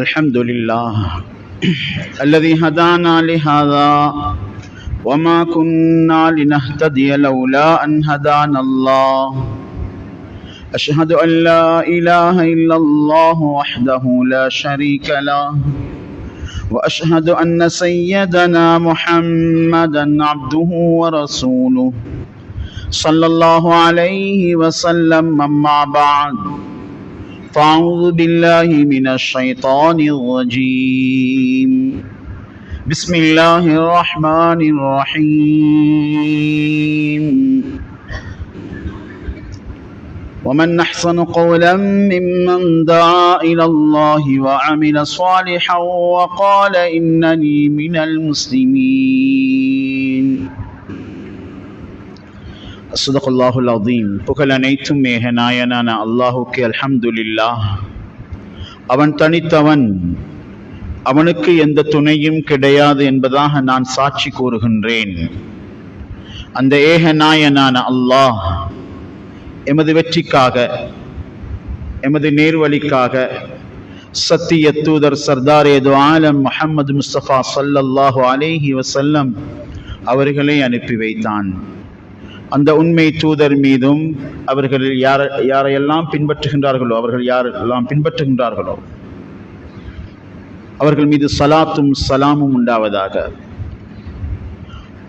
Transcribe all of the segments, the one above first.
الحمد لله الذي هدانا لهذا وما كنا لنهتدي لولا أن هدانا الله أشهد أن لا إله إلا الله وحده لا شريك له وأشهد أن سيدنا محمدا عبده ورسوله صلى الله عليه وسلم. أما بعد فأعوذ بالله من الشيطان الرجيم. بسم الله الرحمن الرحيم. ومن أحسن قولا ممن دعا إلى الله وعمل صالحا وقال إنني من المسلمين. صدق الله العظيم. புகழ் அனைத்தும் மேகநாயனான அல்லாஹுக்கு அல்ஹம்துலில்லாஹ். அவன் தனித்தவன், அவனுக்கு எந்த துணையும் கிடையாது என்பதாக நான் சாட்சி கூறுகின்றேன். அந்த ஏகநாயனான அல்லாஹ் எமது வெற்றிக்காக, எமது நேர்வழிக்காக சத்திய தூதர் சர்தார் ஏதோ ஆலம் முஹம்மது முஸ்தபா ஸல்லல்லாஹு அலைஹி வஸல்லம் அவர்களை அனுப்பி வைத்தான். அந்த உண்மை தூதர் மீதும் அவர்கள் யாரையெல்லாம் பின்பற்றுகின்றார்களோ, அவர்கள் மீது சலாத்தும் சலாமும் உண்டாவதாக.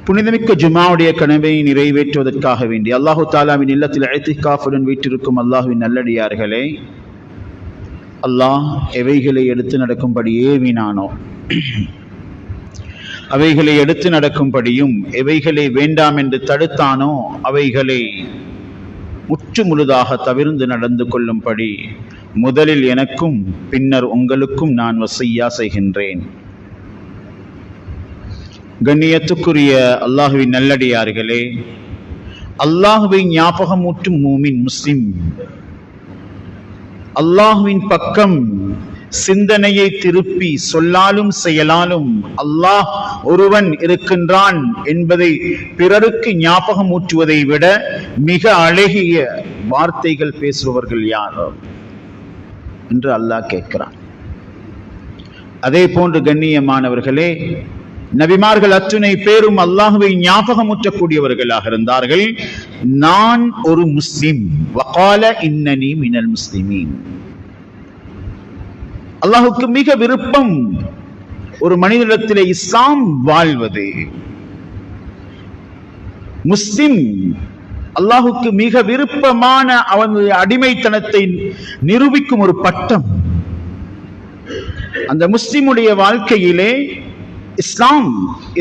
புனிதமிக்க ஜுமாவுடைய கனவை நிறைவேற்றுவதற்காக வேண்டி அல்லாஹு தாலாவின் இல்லத்தில் இஅ்திகாஃபுடன் வீற்றிருக்கும் அல்லாஹுவின் நல்லடியார்களே, அல்லாஹ் எவைகளை எடுத்து நடக்கும்படி ஏவினானோ அவைகளை எடுத்து நடக்கும்படியும், எவைகளை வேண்டாம் என்று தடுத்தானோ அவைகளை முற்று முழுதாக தவிர்ந்து நடந்து கொள்ளும்படி முதலில் எனக்கும் பின்னர் உங்களுக்கும் நான் வசிய்யா செய்கின்றேன். கண்ணியத்துக்குரிய அல்லாஹுவின் நல்லடியார்களே, அல்லாஹுவை ஞாபகமூட்டும் மூமின் முஸ்லிம் அல்லாஹுவின் பக்கம் சிந்தனையை திருப்பி சொல்லாலும் செயலாலும் அல்லாஹ் ஒருவன் இருக்கின்றான் என்பதை பிறருக்கு ஞாபகமூட்டுவதை விட மிக அழகிய வார்த்தைகள் பேசுபவர்கள் யார் என்று அல்லாஹ் கேட்கிறான். அதே போன்று கண்ணியமானவர்களே, நபிமார்கள் அத்துணை பேரும் அல்லாஹுவை ஞாபகமூட்டக்கூடியவர்களாக இருந்தார்கள். நான் ஒரு முஸ்லிம், வகால இன்னனி மினல் முஸ்லிமீன். அல்லாஹுக்கு மிக விருப்பம் ஒரு மனிதனிடத்திலே இஸ்லாம் வாழ்வது. முஸ்லிம் அல்லாஹுக்கு மிக விருப்பமான அவனுடைய அடிமைத்தனத்தை நிரூபிக்கும் ஒரு பட்டம். அந்த முஸ்லிமுடைய வாழ்க்கையிலே இஸ்லாம்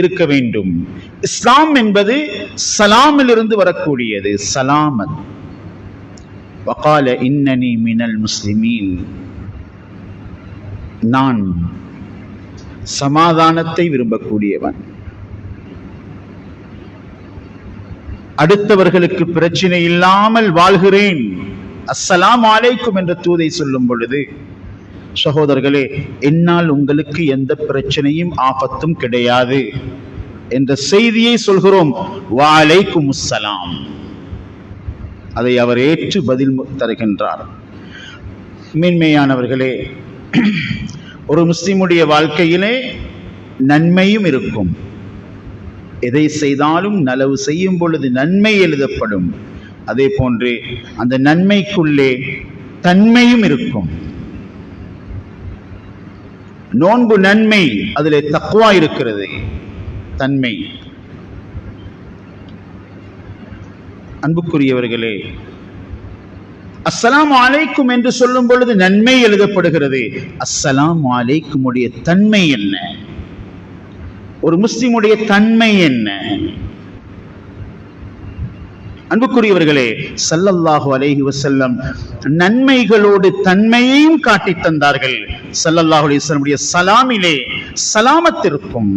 இருக்க வேண்டும். இஸ்லாம் என்பது சலாமில் இருந்து வரக்கூடியது. சலாமத். வகால இன்னனி மினல் முஸ்லிமீன். நான் சமாதானத்தை விரும்பக்கூடியவன், அடுத்தவர்களுக்கு பிரச்சனை இல்லாமல் வாழ்கிறேன். அஸ்ஸலாமு அலைக்கும் என்ற தூதை சொல்லும் பொழுது, சகோதரர்களே, என்னால் உங்களுக்கு எந்த பிரச்சனையும் ஆபத்தும் கிடையாது என்ற செய்தியை சொல்கிறோம். வஅலைக்கும் அஸ்ஸலாம். அதை அவர் ஏற்று பதில் தருகின்றார். மேன்மையானவர்களே, ஒரு முஸ்லிமுடைய வாழ்க்கையிலே நன்மையும் இருக்கும். எதை செய்தாலும் நலவு செய்யும் பொழுது நன்மை எழுதப்படும். அதே போன்று அந்த நன்மைக்குள்ளே தன்மையும் இருக்கும். நோன்பு நன்மை, அதிலே தக்வா இருக்கிறது, தன்மை. அன்புக்குரியவர்களே, அஸ்ஸலாமு அலைக்கும் என்று சொல்லும் பொழுது நன்மை எழுதப்படுகிறது. அஸ்ஸலாமு அலைக்கும் உடைய தன்மை என்ன? ஒரு முஸ்லிமுடைய தன்மை என்ன? அன்புக்குரியவர்களே, ஸல்லல்லாஹு அலைஹி வஸல்லம் நன்மைகளோடு தன்மையையும் காட்டி தந்தார்கள். ஸல்லல்லாஹு அலைஹி வஸல்லம் உடைய சலாமிலே சலாமத் இருக்கும்.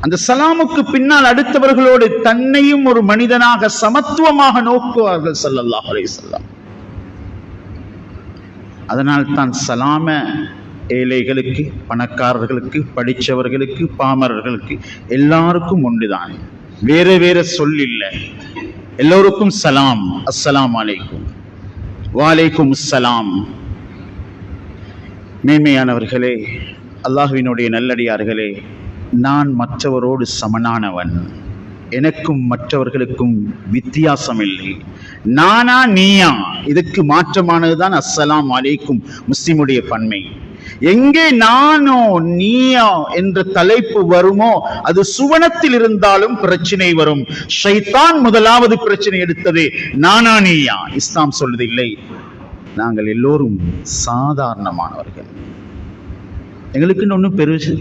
அந்த சலாமுக்கு பின்னால் அடுத்தவர்களோடு தன்னையும் ஒரு மனிதனாக சமத்துவமாக நோக்குவார்கள் ஸல்லல்லாஹு அலைஹி வஸல்லம். அதனால் தான் சலாம ஏழைகளுக்கு, பணக்காரர்களுக்கு, படித்தவர்களுக்கு, பாமரர்களுக்கு எல்லாருக்கும் ஒன்றுதான். வேற வேற சொல் இல்லை. எல்லோருக்கும் சலாம், அஸ்ஸலாமு அலைக்கும், வலைக்கும் அஸ்ஸலாம். மேன்மையானவர்களே, அல்லாஹ்வினுடைய நல்லடியார்களே, நான் மற்றவரோடு சமனானவன். எனக்கும் மற்றவர்களுக்கும் வித்தியாசம் இல்லை. நானா நீயா, இதுக்கு மாற்றமானதுதான் அஸ்ஸலாம் அலைக்கும் முஸ்லிமுடைய பன்மை. எங்கே நானோ நீயா என்ற தலைப்பு வருமோ அது சுவனத்தில் இருந்தாலும் பிரச்சனை வரும். ஷைத்தான் முதலாவது பிரச்சனை எடுத்தது நானா நீயா. இஸ்லாம் சொல்வது இல்லை, நாங்கள் எல்லோரும் சாதாரணமானவர்கள், எங்களுக்கு ஒன்றும்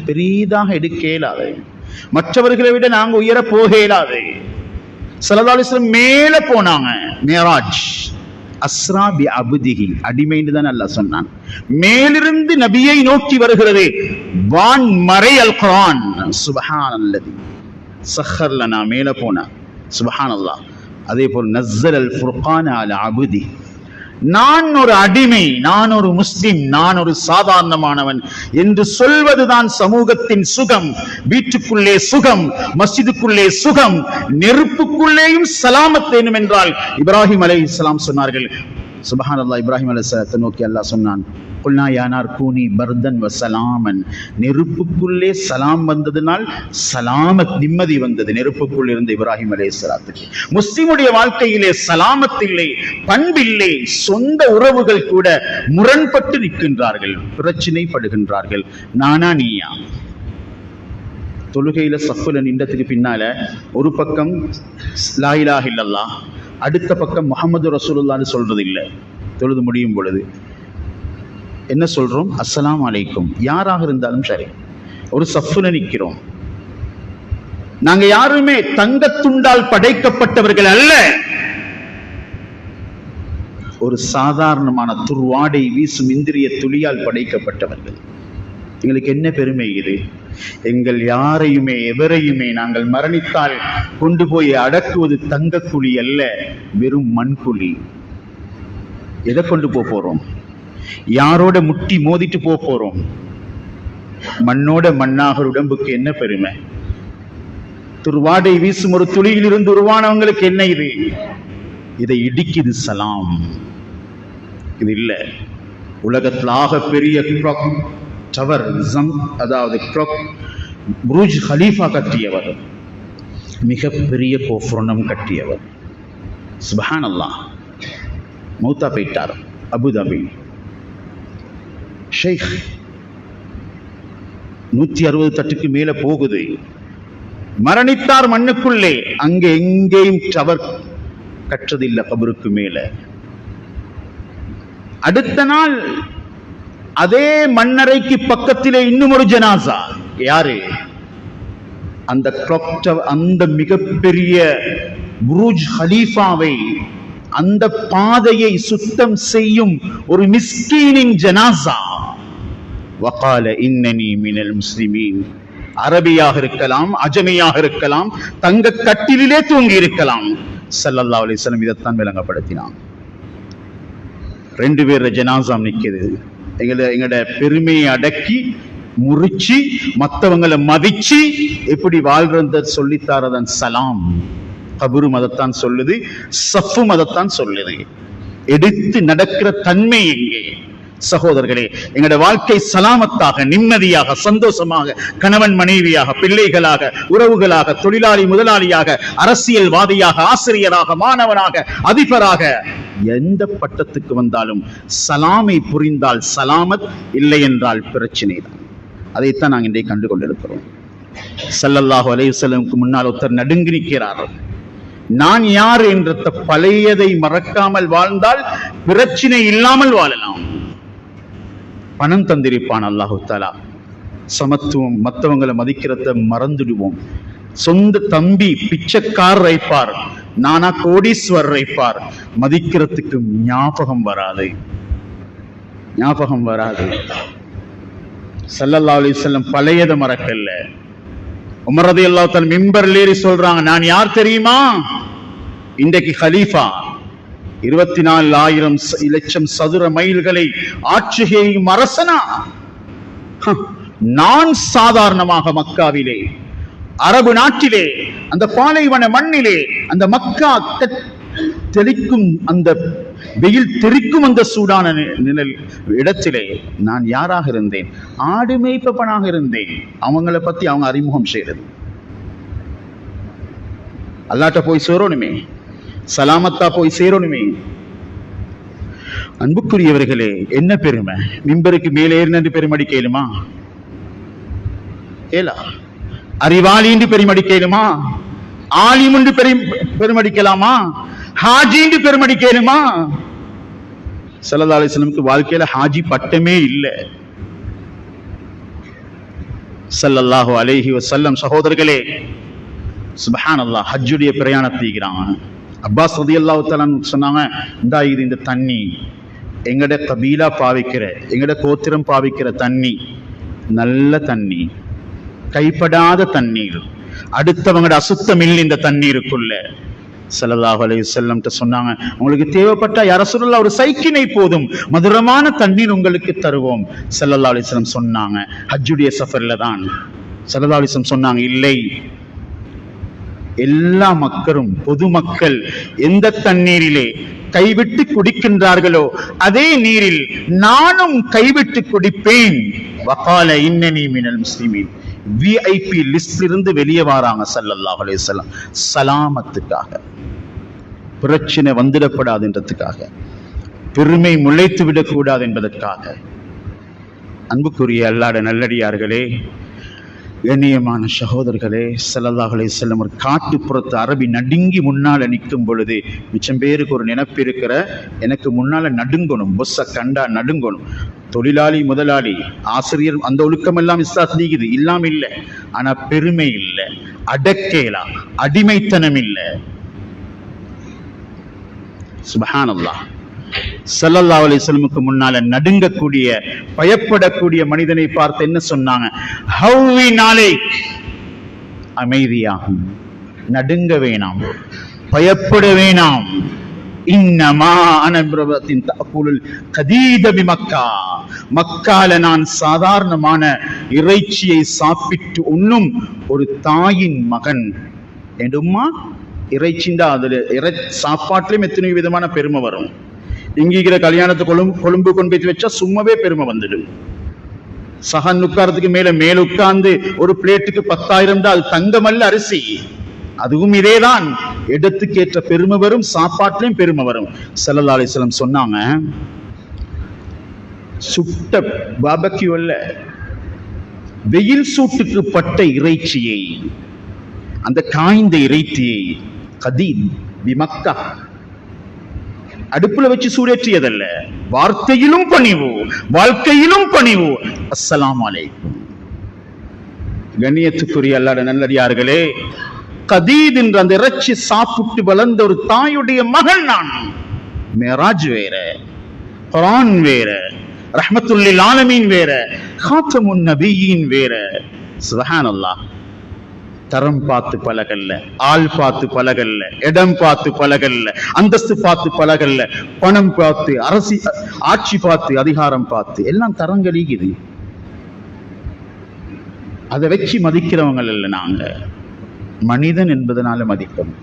பெரிதாக எடுக்க இயலாது, மற்றவர்களை விட நாங்க உயர போக இயலாது. ஸல்லல்லாஹு அலைஹி வஸல்லம் மேல போனாங்க, மேராஜ், அஸ்ரா பி அப்திஹி, அடிமைன்னு தான் அல்லாஹ் சொன்னான். மேலிருந்து நபியை நோக்கி வருகிறது வான் மறை அல் குர்ஆன். சுப்ஹானல்லதி சஹர் லனா, மேல போனா சுப்ஹானல்லாஹ். அதே போல் நஸ்ஸல் அல் ஃபுர்கான் அலா அப்தி. நான் ஒரு அடிமை, நான் ஒரு முஸ்லிம், நான் ஒரு சாதாரணமானவன் என்று சொல்வதுதான் சமூகத்தின் சுகம். வீட்டுக்குள்ளே சுகம், மஸ்ஜிதுக்குள்ளே சுகம், நெருப்புக்குள்ளேயும் சலாமத் வேணும் என்றால் இப்ராஹிம் அலைஹிஸ்ஸலாம் சொன்னார்கள். சுப்ஹானல்லாஹ், இப்ராஹிம் அலைஹிஸ்ஸலாத்தை நோக்கி அல்லாஹ் சொன்னான், குல்னா யா நார் கூனி பர்தன் வ சலாமன். நெருப்புக்குள்ளே சலாம் வந்ததினால் சலாமத், நிம்மதி வந்தது நெருப்புக்குள் இருந்த இப்ராஹிம் அலைஹிஸ்ஸலாத்துக்கு. முஸ்லிமுடைய வாழ்க்கையிலே சலாமத் இல்லை, பண்பில்லை. சொந்த உறவுகள் கூட முரண்பட்டு நிற்கின்றார்கள், பிரச்சனைப்படுகின்றார்கள். நானா நீயா. தொழுகையில சஃப்ல நின்றதுக்கு பின்னால ஒரு பக்கம் லா இலாஹ இல்லல்லாஹ், அடுத்த பக்கம் முஹம்மது ரசூலுல்லாஹ்னு சொல்றது இல்லை. தொழுது முடியும் பொழுது என்ன சொல்றோம்? அஸ்ஸலாமு அலைக்கும். யாராக இருந்தாலும் சரி, ஒரு சஃப்ல நிற்கிறோம். நாங்க யாருமே தங்கத்துண்டால் படைக்கப்பட்டவர்கள் அல்ல. ஒரு சாதாரணமான துர்வாடை வீசும் இந்திரிய துளியால் படைக்கப்பட்டவர்கள். எங்களுக்கு என்ன பெருமை இது? எங்கள் யாரையுமே எவரையுமே நாங்கள் மரணித்தால் கொண்டு போய் அடக்குவது தங்க குழி அல்ல, வெறும் மண்குழி. எதை கொண்டு போறோம்? யாரோட முட்டி மோதிட்டு போறோம்? மண்ணோட மண்ணாக உடம்புக்கு என்ன பெருமை? துர்வாடை வீசும் ஒரு துளியில் இருந்து உருவானவங்களுக்கு என்ன இது? இதை இடிக்குது சலாம். இது இல்ல. உலகத்தில் ஆக பெரிய டவர், அதாவது புர்ஜ் கலீஃபா கட்டியவர், மிகப்பெரிய கோபுரம் கட்டியவர். சுப்ஹானல்லாஹ், மௌத்தா போயிட்டார். அபுதாபி ஷேக். 160 தட்டுக்கு மேல போகுது. மரணித்தார் மண்ணுக்குள்ளே. அங்கே எங்கேயும் டவர் கற்றதில்லை கபருக்கு மேல. அடுத்த நாள் அதே மண்ணறைக்கு பக்கத்திலே இன்னும் ஒரு ஜனாசா. யாரு? அந்த மிகப்பெரிய புர்ஜ் கலீஃபாவை, அந்த பாதையை சுத்தம் செய்யும் ஒரு மிஸ்கீனின் ஜனாசா. வகால இன்னனி மினல் முஸ்லிமீன். அரபியாக இருக்கலாம், அஜமியாக இருக்கலாம், தங்க கட்டிலே தூங்கி இருக்கலாம். ஸல்லல்லாஹு அலைஹி வஸல்லம் இதைத்தான் விளங்கப்படுத்தினான். 2 பேர் ஜனாசா நிற்கிறது. எங்களோட பெருமையை அடக்கி முறிச்சு மற்றவங்களை மதிச்சு எப்படி வாழ்றத சொல்லித்தாரதான் சலாம். கபுரு மதத்தான் சொல்லுது, சஃபு மதத்தான் சொல்லுது. எடுத்து நடக்கிற தன்மை எங்கே? சகோதரர்களே, எங்களுடைய வாழ்க்கை சலாமத்தாக, நிம்மதியாக, சந்தோஷமாக, கணவன் மனைவியாக, பிள்ளைகளாக, உறவுகளாக, தொழிலாளி முதலாளியாக, அரசியல்வாதியாக, ஆசிரியராக, மாணவனாக, அதிபராக, எந்த பட்டத்துக்கு வந்தாலும் சலாமை புரிந்தால் சலாமத், இல்லை என்றால் பிரச்சனை தான். அதைத்தான் நாங்கள் இன்றைக்கு கண்டு கொண்டிருக்கிறோம். ஸல்லல்லாஹு அலைஹி வஸல்லம் முன்னால் ஒருத்தர் நடுங்கி நிற்கிறார். நான் யார் என்ற பழையதை மறக்காமல் வாழ்ந்தால் பிரச்சனை இல்லாமல் வாழலாம். பணம் தந்திருப்பான் அல்லாஹு தஆலா. சமத்துவம், மற்றவங்களை மதிக்கிறத மறந்துடுவோம். சொந்த தம்பி பிச்சைக்காரர் வைப்பார், நானா கோடீஸ்வரர் வைப்பார், மதிக்கிறதுக்கு ஞாபகம் வராது. ஸல்லல்லாஹு அலைஹி வஸல்லம் பழையதை மறக்கல. உமர் ரலியல்லாஹு தஆலா மிம்பர்ல ஏறி சொல்றாங்க, நான் யார் தெரியுமா? இன்றைக்கு கலீஃபா. 24,000 லட்சம் சதுர மைல்களை ஆட்சி செய்யும் அரசனா? நான் சாதாரணமாக மக்காவிலே, அரபு நாட்டிலே, அந்த பாலைவன மண்ணிலே, அந்த மக்கா தெளிக்கும் அந்த வெயில் தெரிக்கும் அந்த சூடான நிழல் இடத்திலே நான் யாராக இருந்தேன்? ஆடு மேய்ப்பவனாக இருந்தேன். அவங்கள பத்தி அவங்க அறிமுகம் செய்யறது. அல்லாட்ட போய் சேரணுமே, சலாமத்தா போய் சேரணுமே. அன்புக்குரியவர்களே, என்ன பெருமை! மிம்பருக்கு மேலே ஏறினு பெருமடி கேளுமா? ஏலா. அறிவாளி என்று பெருமடி கேளுமா? ஆலிம் என்று பெருமடிக்கலாமா? ஹாஜி என்று பெருமடி கேளுமா? ஸல்லல்லாஹு அலைஹி வஸல்லம் வாழ்க்கையில ஹாஜி பட்டமே இல்லை. ஸல்லல்லாஹு அலைஹி வஸல்லம் சகோதரர்களே, சுப்ஹானல்லாஹ், ஹஜ்ஜுடைய பிரயாணத்தீகிறாங்க. அப்பாஸ் ரலியல்லாஹு தஆலா சொன்னாங்க, இந்த தண்ணி எங்கட கபீலா பாவிக்கிற, எங்கட கோத்திரம் பாவிக்கிற தண்ணி, நல்ல தண்ணி, கைப்படாத தண்ணீர், அடுத்தவங்கட அசுத்தம் இல்லை இந்த தண்ணீருக்குள்ள. ஸல்லல்லாஹு அலைஹி வஸல்லம் சொன்னாங்க, உங்களுக்கு தேவைப்பட்டா யா ரசூலுல்லாஹ் ஒரு சைக்கினை போதும், மதுரமான தண்ணீர் உங்களுக்கு தருவோம். ஸல்லல்லாஹு அலைஹி வஸல்லம் சொன்னாங்க, ஹஜ்ஜுடைய சஃபர்ல தான். ஸல்லல்லாஹு அலைஹி வஸல்லம் சொன்னாங்க, இல்லை, எல்லா மக்களும் பொதுமக்கள் எந்த தண்ணீரிலே கைவிட்டு குடிக்கின்றார்களோ அதே நீரில் நானும் கைவிட்டு குடிப்பேன். வகால இன்னனி மினல் முஸ்லிமீன். விஐபி லிஸ்ட்ல இருந்து வெளியே வராங்க ஸல்லல்லாஹு அலைஹி வஸல்லம், சலாமத்துக்காக, பிரச்சனை வந்துடப்படாதுன்றதுக்காக, பெருமை முளைத்து விடக்கூடாது என்பதற்காக. அன்புக்குரிய அல்லாஹ்வுடைய நல்லடியார்களே, கண்ணியமான சகோதரர்களே, ஸல்லல்லாஹு அலைஹி வஸல்லம் ஒரு காட்டுப்புறத்து அரபி நடுங்கி முன்னால நிற்கும் பொழுது, மிச்சம் பேருக்கு ஒரு நினைப்பு இருக்கிற, எனக்கு முன்னால நடுங்கணும், பொஸ்ஸ கண்டா நடுங்கணும். தொழிலாளி, முதலாளி, ஆசிரியர், அந்த ஒழுக்கம் எல்லாம் இஸ்லாத்தில் இருக்குது, இல்லாம இல்லை. ஆனா பெருமை இல்லை, அடக்கேலா, அடிமைத்தனம் இல்லை. சுப்ஹானல்லாஹ். ஸல்லல்லாஹு அலைஹி வஸல்லமுக்கு முன்னால நடுங்கக்கூடிய, பயப்படக்கூடிய மனிதனை பார்த்து என்ன சொன்னாங்க? ஹவ்வி நாளைக், அமைதியாகும், நடுங்க வேணாம், பயப்பட வேணாம். இன்னமா அனபிரவத்தின் தஅகுலுல் கதீத பிமக்கா. மக்கால நான் சாதாரணமான இறைச்சியை சாப்பிட்டு உண்ணும் ஒரு தாயின் மகன். ஏண்டும்மா, இறைச்சிண்டா அதுல சாப்பாட்டிலும் எத்தனை விதமான பெருமை வரும். இங்கிற கல்யாணத்தை கொழும்பு கொண்டு போய் வச்சா சும்மாவே பெருமை வந்துடும். சகன் உட்காரத்துக்கு மேல உட்கார்ந்து ஒரு பிளேட்டுக்கு 10,000 தான், அது தங்கமல்ல, அரிசி. அதுவும் இதேதான், இடத்துக்கு ஏற்ற பெருமை வரும், சாப்பாட்டிலையும் பெருமை வரும். ஸல்லல்லாஹு அலைஹி வஸல்லம் சொன்னாங்க, சுட்ட பாபக்யூ அல்ல, வெயில் சூட்டுக்கு பட்ட இறைச்சியை, அந்த காய்ந்த இறைச்சியை, கதீத் பிமக்கா, அடுப்புல வச்சு சூடேற்றியதல்ல, வார்த்தையிலும் பணிவு, வாழ்க்கையிலும் பணிவு. அஸ்ஸலாமு அலைக்கும். கண்ணியத்துக்குரிய அல்லாஹ்வுடைய நல்லடியார்களே, கதீத் என்ற அந்த இறைச்சி சாப்பிட்டு வளர்ந்த ஒரு தாயுடைய மகன் நான். மேராஜ் வேற, குர்ஆன் வேற, ரஹ்மத்துல் லில் ஆலமீன் வேற, காத்தமுன் நபியீன் வேற. சுப்ஹானல்லாஹ். தரம் பார்த்து பழகல்ல, ஆள் பார்த்து பழகல்ல, இடம் பார்த்து பழகல்ல, அந்தஸ்து பார்த்து பழகல்ல, பணம் பார்த்து, ஆட்சி பார்த்து, அதிகாரம் பார்த்து, எல்லாம் தரங்கலிக்குது. அதை வச்சு மதிக்கிறவங்க இல்ல நாங்க. மனிதன் என்பதனால மதிக்கணும்,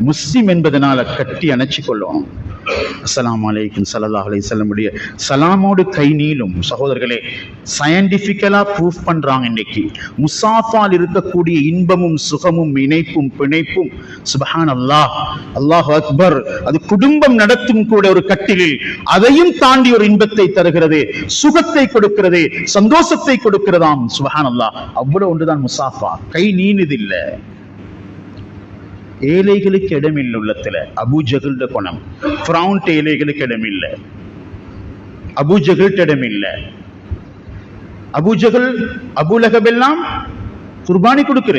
முஸ்லிம் என்பதனால கட்டி அணைச்சி கொள்ளுவோம். அஸ்ஸலாமு அலைக்கும். ஸல்லல்லாஹு அலைஹி வஸல்லம் உடைய சலாமோடு கை நீளும். சகோதரர்களே, சயின்டிபிக்கலா ப்ரூஃப் பண்றாங்க இன்னைக்கு, முசாஃபால் இருக்கக்கூடிய இன்பமும் சுகமும் இணைப்பும் பிணைப்பும், சுப்ஹானல்லாஹ், அல்லாஹு அக்பர், அது குடும்பம் நடத்தும் கூட ஒரு கட்டிலில் அதையும் தாண்டி ஒரு இன்பத்தை தருகிறது, சுகத்தை கொடுக்கிறது, சந்தோஷத்தை கொடுக்கிறதாம். சுப்ஹானல்லாஹ். அவ்வளவு ஒன்றுதான் முசாஃபா. கை நீனுதில்லை. ஏழைகளுக்கு இடம் இல்லை உள்ளத்துல. அபூ ஜஹல் குணம், ஃபிரௌன் ஏழைகளுக்கு இடம் இல்லை, அபூ ஜஹல் இடம் இல்லை. அபூ ஜஹல், அபூ லஹப் எல்லாம் குர்பானி கொடுக்குற,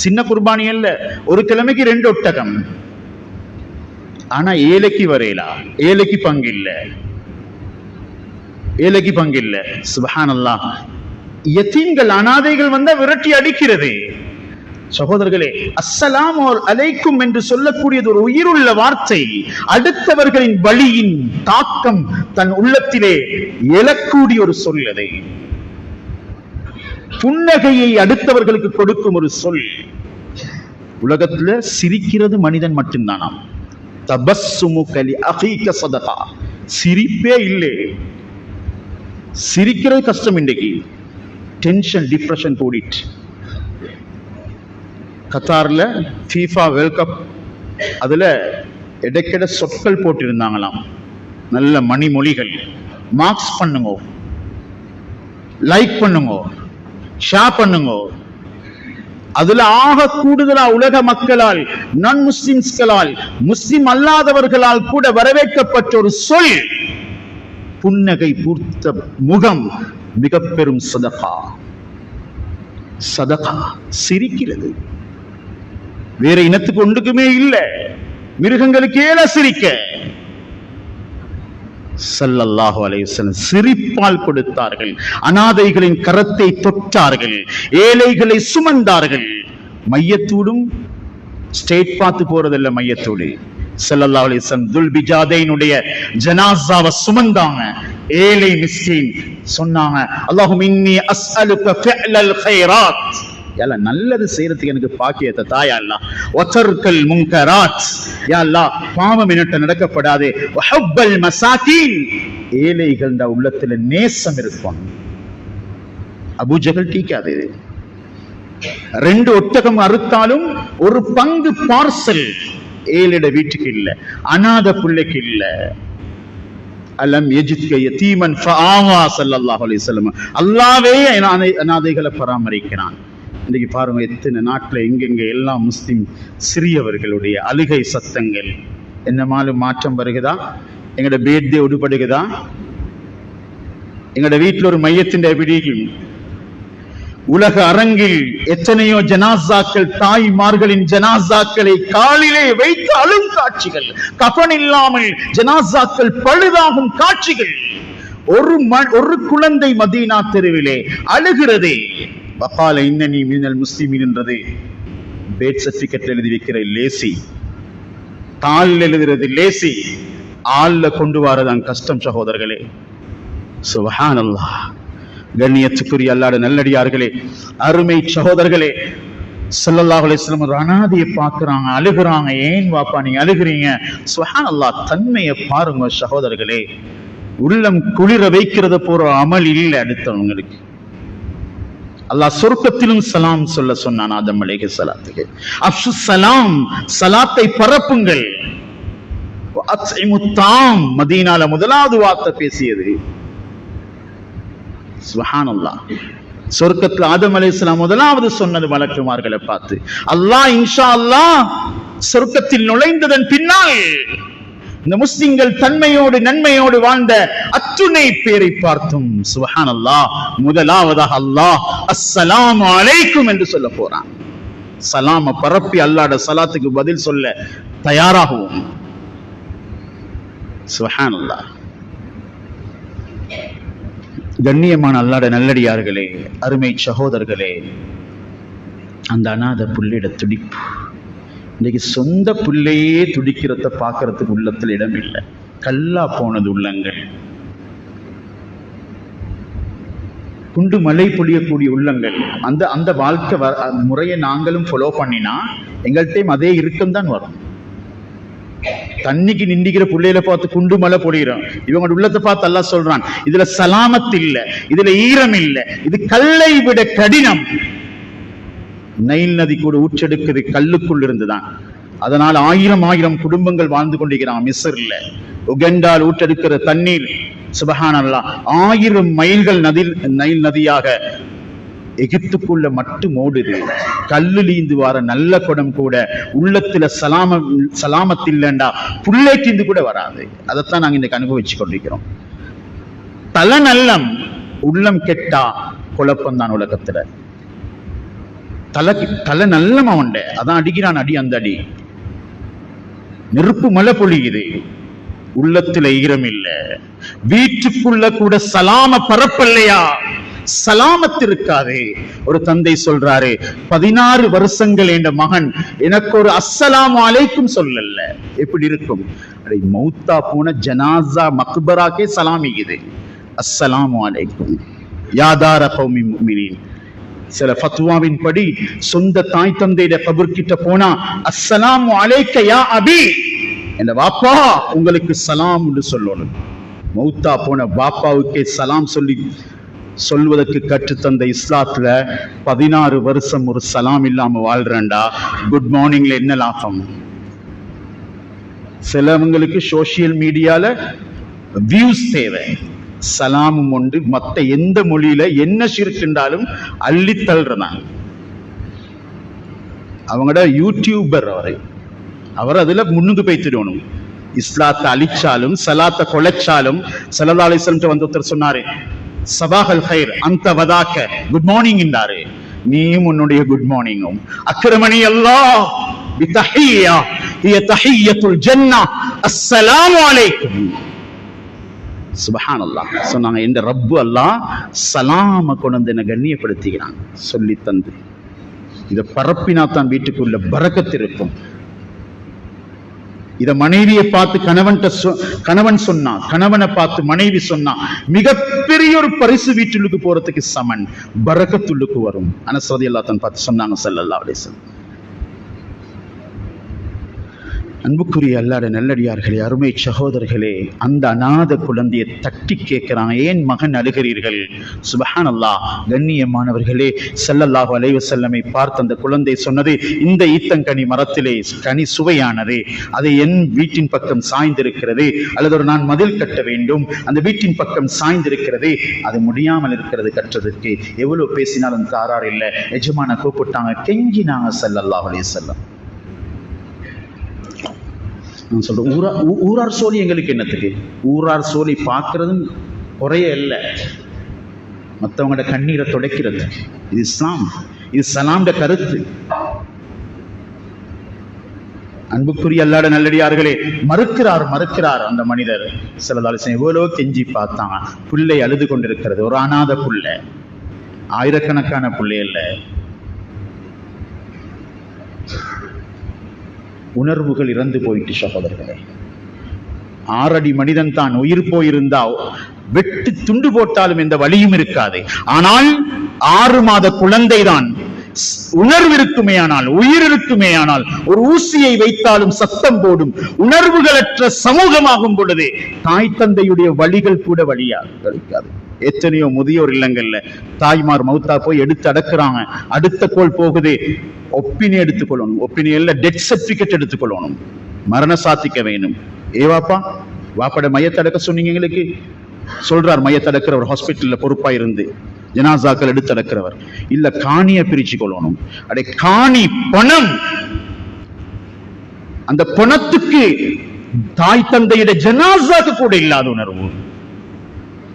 சின்ன குர்பானி அல்ல, ஒரு கிழமைக்கு 2 ஒட்டகம். ஆனா ஏழைக்கு வரையலா, ஏழைக்கு பங்கு இல்லை, ஏழைக்கு பங்கு இல்லை. சுப்ஹானல்லாஹ். யதீம்கள், அனாதைகள் வந்தா விரட்டி அடிக்கிறது. சகோதரர்களே, அஸ்ஸலாமு அலைக்கும் என்று சொல்லக்கூடியது ஒரு உயிருள்ள வார்த்தை. அடுத்தவர்களின் வலியின் தாக்கம் தன் உள்ளத்திலே எழக்கூடிய ஒரு சொல். அதை புன்னகையை அடுத்தவர்களுக்கு கொடுக்கும் ஒரு சொல். உலகத்துல சிரிக்கிறது மனிதன் மட்டும்தானாம். தபஸ்ஸுமுக லி அகீக ஸதகா. சிரிப்பே இல்லை. சிரிக்கிறது கஷ்டம். இன்றைக்கு டென்ஷன் டிப்ரெஷன் கூடிட்டு. கத்தார்ல ஃபீஃபா வேர்ல்ட் கப் அதுல இடைக்கிட சொற்கள் போட்டிருந்தாங்களாம், நல்ல மணிமொழிகள். மார்க்ஸ் பண்ணுங்க, லைக் பண்ணுங்க, ஷேர் பண்ணுங்க. அதுல ஆக கூடுதலா உலக மக்களால், நான் முஸ்லிம்ஸ்களால், முஸ்லிம் அல்லாதவர்களால் கூட வரவேற்கப்பட்ட ஒரு சொல் புன்னகை பூர்த்த முகம், மிக பெரும் சதகா. சதகா சிரிக்கிறது. வேற இனத்துக்கு ஒன்றுக்குமே இல்லை. மிருகங்களுக்கு ஏல சிரிக்க. ஸல்லல்லாஹு அலைஹி வஸல்லம் சிரிப்பால் கொடுத்தார்கள். அனாதைகளின் கரத்தை தொட்டார்கள், ஏழைகளை சுமந்தார்கள். மையத்தூடும் ஸ்டேட் பார்த்து போறதில்ல. மையத்தூடு ஸல்லல்லாஹு அலைஹி வஸல்லம் துல்பிஜாதைனுடைய ஜனாஸாவை சுமந்தாங்க. ஏழை மிஸ்கீன் சொன்னாங்க, அல்லாஹும்ம இன்னி அஸ்அலுக ஃபிஅலல் கைராத். யா அல்லாஹ், நல்லது செய்யறதுக்கு எனக்கு பாக்கியத்தை தாயா அல்லாஹ். வதர்கல் முன்கராத். யா அல்லாஹ், பாவம் என்னட்ட நடக்கப்படாது. வஹப்பல் மசாகீன். ஏழைகள் உள்ளத்துல நேசம் இருக்கும். அபூஜஹல் டீக்காது. 2 ஒட்டகம் அறுத்தாலும் ஒரு பங்கு பார்சல் ஏழைட வீட்டுக்கு இல்ல, அநாத பிள்ளைக்கு இல்ல. அலம் யஜித்க யதீமன் ஃபஆவா. ஸல்லல்லாஹு அலைஹி வஸல்லம் அல்லாஹ்வே அநாதைகளை பராமரிக்கிறான். இன்னைக்கு பாருங்க, எத்தனை நாட்டில் எங்கெங்க எல்லாம் முஸ்லிம் சிறியவர்களுடைய அழுகை சத்தங்கள். என்னமாலும் மாற்றம் வருகுதா? எங்கட பேர்தே உடுபடுகுதா? எங்கட வீட்டில் ஒரு மையத்தின் விடியும். உலக அரங்கில் எத்தனையோ ஜனாசாக்கள், தாய்மார்களின் ஜனாசாக்களை காலிலே வைத்து அழும் காட்சிகள், கஃன் இல்லாமல் ஜனாசாக்கள் பழுதாகும் காட்சிகள். ஒரு குழந்தை மதீனா தெருவிலே அழுகிறதே. வகால இன்னனி மினல் முஸ்லிமீன் என்றது பேட் சர்டிபிகேட் எழுதி வைக்கிற லேசி, தாள் எழுதுறது லேசி, ஆள்ல கொண்டு வரதான் கஷ்டம். சகோதரர்களே, சுப்ஹானல்லாஹ். கண்ணியத்துக்குரிய அல்லாஹ்வுடைய நல்லடியார்களே, அருமை சகோதரர்களே, ஸல்லல்லாஹு அலைஹி வஸல்லம் ஒரு அனாதையை பார்க்கறாங்க, அழுகுறாங்க. ஏன் வாப்பா நீங்க அழுகுறீங்க? சுப்ஹானல்லாஹ், தன்மையை பாருங்க சகோதரர்களே. உள்ளம் குளிர வைக்கிறத போற அமல் இல்லை அடுத்தவங்களுக்கு. அல்லாஹ் சொர்க்கத்திலும் சலாம் சொல்ல சொன்னான் ஆதம் அலைஹிஸ்ஸலாத்துக்கு. அஃஷு சலாம், சலாத்தை பரப்புங்கள். வஅத்இமுத் தாம், மதீனால முதலாவது வார்த்தை பேசியது. சுப்ஹானல்லாஹ். சொர்க்கத்துல ஆதம் அலைஹிஸ்ஸலாம் முதலாவது சொன்னது மலக்குமார்களை பார்த்து. அல்லாஹ் இன்ஷா அல்லாஹ் சொர்க்கத்தில் நுழைந்ததன் பின்னால் இந்த முஸ்லிம்கள் தன்மையோடு நன்மையோடு வாழ்ந்த அத்துணை பேரை பார்த்தும் சுப்ஹானல்லாஹ் முதலாவதாக அல்லாஹ் அஸ்ஸலாமு அலைக்கும் என்று சொல்ல போறான். சலாம பரப்பி அல்லாஹ்வுடைய சலாத்துக்கு பதில் சொல்ல தயாராகுவோம். சுப்ஹானல்லாஹ். கண்ணியமான அல்லாஹ்வுடைய நல்லடியார்களே, அருமை சகோதரர்களே, அந்த அநாத புள்ளிட துடிப்பு. இன்னைக்கு சொந்த பிள்ளையே துடிக்கிறத பார்க்கறதுக்கு உள்ளத்துல இடம் இல்லை. கல்லா போனது உள்ளங்கள். குண்டு மழை பொழியக்கூடிய உள்ளங்கள். அந்த அந்த வாழ்க்கை முறையை நாங்களும் ஃபாலோ பண்ணினா எங்கள்கிட்டையும் அதே இறுக்கம் தான் வரும். தண்ணிக்கு நின்றுகிற பிள்ளையில பார்த்து குண்டு மழை பொழிகிறோம். இவங்க உள்ளத்தை பார்த்து அல்லாஹ் சொல்றான், இதுல சலாமத் இல்லை, இதுல ஈரம் இல்லை, இது கல்லை விட கடினம். நைல் நதி கூட ஊற்றெடுக்குது கல்லுக்குள் இருந்துதான். அதனால் 1000 குடும்பங்கள் வாழ்ந்து கொண்டிருக்கிறான். மிஸ்ர்ல உகண்டால் ஊற்றெடுக்கிற தண்ணீர் சுப்ஹானல்லாஹ் 1000 மைல்கள் நைல் நதியாக எகிப்துக்குள்ள மட்டும் ஓடுது. கல்லுலீந்து வார நல்ல குடம் கூட உள்ளத்துல சலாமத்தில்லண்டா புள்ளைக்கிந்து கூட வராது. அதைத்தான் நாங்க இன்னைக்கு அனுபவிச்சு கொண்டிருக்கிறோம். தலை நல்லம், உள்ளம் கெட்டா குழப்பம்தான் உலகத்துல. தலை நல்லம் அவன், அதான் அடிக்கிறான் அடி. அந்த அடி நெருப்பு மழை பொழியுது, உள்ளத்துல ஈரம் இல்ல. வீட்டுக்குள்ள கூட சலாம பரப்பல்லையா, சலாமத்து இருக்காது. ஒரு தந்தை சொல்றாரு, 16 வருஷங்கள் என்ற மகன் எனக்கு ஒரு அஸ்ஸலாமு அலைக்கும் சொல்லல. எப்படி இருக்கும்? மௌத்தா போன ஜனாசா மக்பராக்கே சலாமிக்குது. அஸ்ஸலாமு அலைக்கும் யாதார கௌமி முஃமினீன். சில ஃபத்வாவின் படி சொந்த தாய் தந்தையிட கபர் கிட்ட போனா அஸ்ஸலாமு அலைக்க யா அபி, என்ற வாப்பா உங்களுக்கு சலாம் என்று சொல்லணும். மௌத்தா போன பாப்பாவுக்கே சலாம் சொல்வதற்கு கற்றுத்தந்த இஸ்லாத்துல 16 வருஷம் ஒரு சலாம் இல்லாம வாழ்றேன்டா, குட் மார்னிங்ல என்ன லாபம்? சிலவங்களுக்கு சோசியல் மீடியால வியூஸ் தேவை, சலாமும் ஒன்று மற்ற எந்த மொழியில என்ன சிறுக்கின்றாலும் அள்ளி தள்ளுறான். அவங்களோட யூடியூபர் அவர் அதுல முன்னுக்கு போய் திருவணும். இஸ்லாத்தை அழிச்சாலும் சலாத்தை கொலைச்சாலும் ஸல்லல்லாஹு அலைஹி வஸல்லம் வந்து ஒருத்தர் சொன்னாரு, சபாஹல் ஹைர் அந்த வதாக்க, குட் மார்னிங் என்றாரு. நீயும் உன்னுடைய குட் மார்னிங்கும் அக்ரமணி அல்லாஹ் பிதஹிய்யா ஹிய தஹிய்யத்துல் ஜன்னah அஸ்ஸலாமு அலைக்கும். சுப்ஹானல்லாஹ் சொன்னாங்க, இந்த ரப்பு அல்லாஹ் சலாம கொண்டு என்ன கண்ணியப்படுத்திக்கிறான் சொல்லி தந்து. இதை பரப்பினா தான் வீட்டுக்குள்ள பரக்கத்து இருக்கும். இத மனைவியை பார்த்து கணவன் சொன்னா, கணவனை பார்த்து மனைவி சொன்னா மிகப்பெரிய ஒரு பரிசு வீட்டுக்கு போறதுக்கு சமன், பரக்கத்துள்ளுக்கு வரும். அனஸ் ரலியல்லாஹு அன்ஹு பார்த்து சொன்னாங்க ஸல்லல்லாஹு அலைஹி வஸல்லம். அன்புக்குரிய அல்லாஹ்வுடைய நல்லடியார்களே, அருமை சகோதரர்களே, அந்த அநாத குழந்தையை தட்டி கேட்கிறாங்க, ஏன் மகன் அழுகிறீர்கள்? சுப்ஹானல்லாஹ். கண்ணியமானவர்களே, ஸல்லல்லாஹு அலைஹி வஸல்லமை பார்த்து அந்த குழந்தை சொன்னது, இந்த ஈத்தங்கனி மரத்திலே கனி சுவையானது, அது என் வீட்டின் பக்கம் சாய்ந்திருக்கிறது, அல்லது நான் மதில் கட்ட வேண்டும், அந்த வீட்டின் பக்கம் சாய்ந்திருக்கிறது, அது முடியாமல் இருக்கிறது கற்றதற்கு. எவ்வளவு பேசினாலும் தாரார் இல்லை. எஜமான கூப்பிட்டாங்க, கெஞ்சினாங்க ஸல்லல்லாஹு அலைஹி வஸல்லம். நான் சொல்றேன், ஊரார் சோழி எங்களுக்கு என்னத்துக்கு? ஊரார் சோழி பார்க்கறதும் குறைய இல்லை, மற்றவங்களோட கண்ணீரை துடைக்கிறது. இது இஸ்லாம், இது சலாம்ட கருத்து. அன்புக்குரிய அல்லாஹ்வுடைய நல்லடியார்களே, மறுக்கிறார் அந்த மனிதர். ஸல்லல்லாஹு அலைஹி வஸல்லம் எவ்வளோ கெஞ்சி பார்த்தாங்க. புள்ளை அழுது கொண்டிருக்கிறது, ஒரு அநாத புள்ளை, ஆயிரக்கணக்கான புள்ளை அல்ல. உணர்வுகள் இறந்து போயிட்டு சகோதரர்களே. 6 அடி மனிதன் தான், உயிர் போயிருந்தா வெட்டு துண்டு போட்டாலும் எந்த வலியும் இருக்காது. ஆனால் 6 மாத குழந்தை தான். உணர்வு இருக்குமே ஆனால், உயிர் இருக்குமே ஆனால், ஒரு ஊசியை வைத்தாலும் சத்தம் போடும். உணர்வுகளற்ற சமூகமாகும் பொழுது தாய் தந்தையுடைய வலிகள் கூட வலிக்காது. எத்தனையோ முதியோர் இல்லங்கள்ல தாய்மார் மௌத்தா போய் எடுத்து அடக்குறாங்க, அடுத்த கோல் போகுது, ஒப்பினி எடுத்துக்கொள்ளணும், ஒப்பினியல்ல டெத் சர்டிபிகேட் எடுத்துக்கொள்ளணும், மரண சாத்திக்க வேணும். வாப்பா வாப்பட மையத்தடக்க சொன்னீங்க எங்களுக்கு சொல்றார். மையத்தடக்கிறவர் ஹாஸ்பிட்டல்ல பொறுப்பா இருந்து ஜனாசாக்கள் எடுத்து அடக்கிறவர் இல்ல, காணிய பிரிச்சு கொள்ளணும். அடே காணி பணம், அந்த பணத்துக்கு தாய் தந்தையிட ஜனாசாக்கு கூட இல்லாத உணர்வு.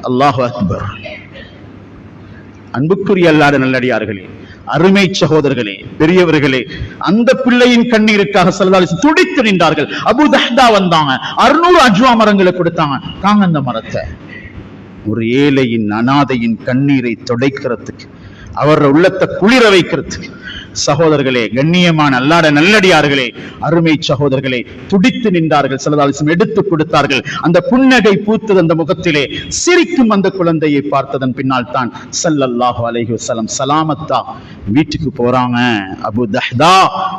அல்லாஹு அக்பர். அன்புக்குரிய அல்லாஹ்வுடைய நல்லடியார்களே, அருமை சகோதரர்களே, பெரியவர்களே, அந்த பிள்ளையின் கண்ணீருக்காக ஸல்லல்லாஹு அலைஹி வஸல்லம் துடித்து நின்றார்கள். அபூ தஹ்தா வந்தாங்க, 600 அஜ்வா மரங்களை கொடுத்தாங்க, தாங்க அந்த மரத்தை. ஒரு ஏழையின் அநாதையின் கண்ணீரை துடைக்கிறதுக்கு, அவர் உள்ளத்தை குளிர வைக்கிறதுக்கு. சகோதரர்களே, கண்ணியமான அல்லாஹ்வுடைய நல்லடியார்களே, அருமை சகோதரர்களே, துடித்து நின்றார்கள். ஸல்லல்லாஹு அலைஹி வஸல்லம் எடுத்து கொடுத்தார்கள். அந்த புன்னகை பூத்தது அந்த முகத்திலே. சிரிக்கும் அந்த குழந்தையை பார்த்ததன் பின்னால் தான் ஸல்லல்லாஹு அலைஹி வஸல்லம் சலாமத்தா வீட்டுக்கு போறாங்க. அபூ தஹ்தா,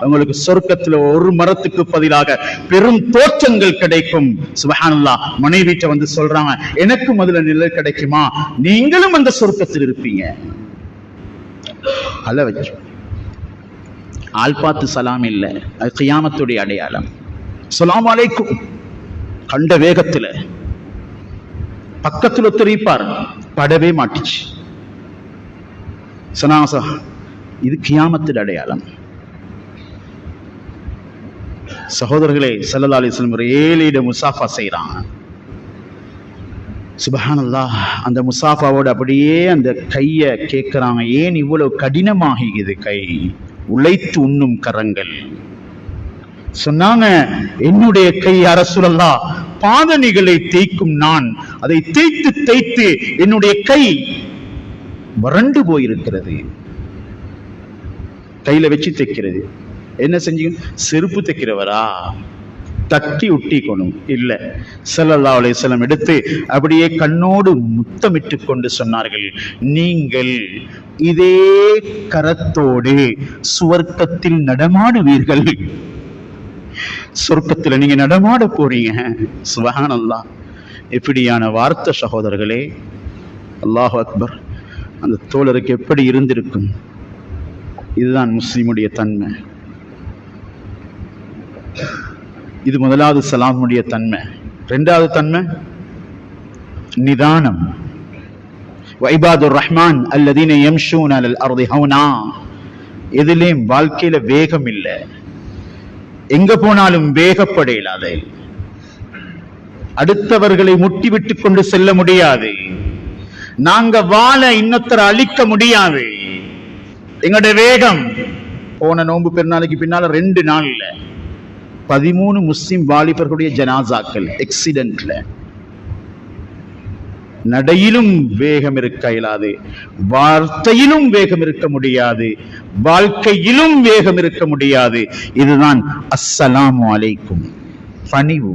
உங்களுக்கு சொர்க்கத்துல ஒரு மரத்துக்கு பதிலாக பெரும் தோற்றங்கள் கிடைக்கும். சுப்ஹானல்லாஹ். மனைவிட்ட வந்து சொல்றாங்க, எனக்கு முதல்ல நிழல் கிடைக்குமா? நீங்களும் அந்த சொர்க்கத்தில் இருப்பீங்க. அல்ல வச்சு ஆள் பார்த்து சலாம் இல்லை, அது கியாமத்துடைய அடையாளம். ஸலாம் அலைக்கும் கண்ட வேகத்துல பக்கத்துல ஒத்தரிப்பார், படவே மாட்டிச்சு. சொன்னாங்க, இது கியாமத்துடைய அடையாளம். சகோதரர்களே, ஸல்லல்லாஹு அலைஹி வஸல்லம் ஒரு ஏழையிட முசாஃபா செய்யறாங்க. சுப்ஹானல்லாஹ். அந்த முசாஃபாவோட அப்படியே அந்த கையை கேட்கிறாங்க, ஏன் இவ்வளவு கடினமாகிது கை, உழைத்து உண்ணும் கரங்கள். சொன்னாங்க, என்னுடைய கை யா ரசூலல்லாஹ் பாதணிகளை தேய்க்கும் நான், அதை தேய்த்து தேய்த்து என்னுடைய கை வறண்டு போயிருக்கிறது. கையில வச்சு தைக்கிறது என்ன செஞ்சீங்க? செருப்பு தைக்கிறவரா? தட்டி உட்டிக்கணும் இல்ல. ஸல்லல்லாஹு அலைஹி வஸல்லம் எடுத்து அப்படியே கண்ணோடு முத்தமிட்டு கொண்டு சொன்னார்கள், நீங்கள் இதே கரத்தோடு சுவர்க்கத்தில் நடமாடுவீர்கள். சொர்க்கத்தில் நீங்க நடமாட போறீங்க. சுப்ஹானல்லாஹ். எப்படியான வார்த்தை சகோதரர்களே. அல்லாஹு அக்பர். அந்த தோழருக்கு எப்படி இருந்திருக்கும். இதுதான் முஸ்லிமுடைய தன்மை. இது முதலாவது சலாமுடைய தன்மை. இரண்டாவது தன்மை நிதானம். வைபாதுர் ரஹ்மான் அல்லதீன யம்ஷூன அலல் அர்தி ஹௌனா. எதிலேயும் வாழ்க்கையில வேகம் இல்லை, எங்க போனாலும் வேகப்பட இயலாது, அடுத்தவர்களை முட்டிவிட்டு கொண்டு செல்ல முடியாது, நாங்க வாழ இன்னொருத்தரை அழிக்க முடியாது. எங்களுடைய வேகம். போன நோன்பு பெருநாளைக்கு பின்னால 2 நாள்ல 13 முஸ்லிம் வாலிபர்களுடைய ஜனாசாக்கள் ஆக்சிடென்ட்ல. நடையிலும் வேகம் இருக்க இயலாது, வார்த்தையிலும் வேகம் இருக்க முடியாது, வாழ்க்கையிலும் வேகம் இருக்க முடியாது. இதுதான் அஸ்ஸலாமு அலைக்கும், பணிவு.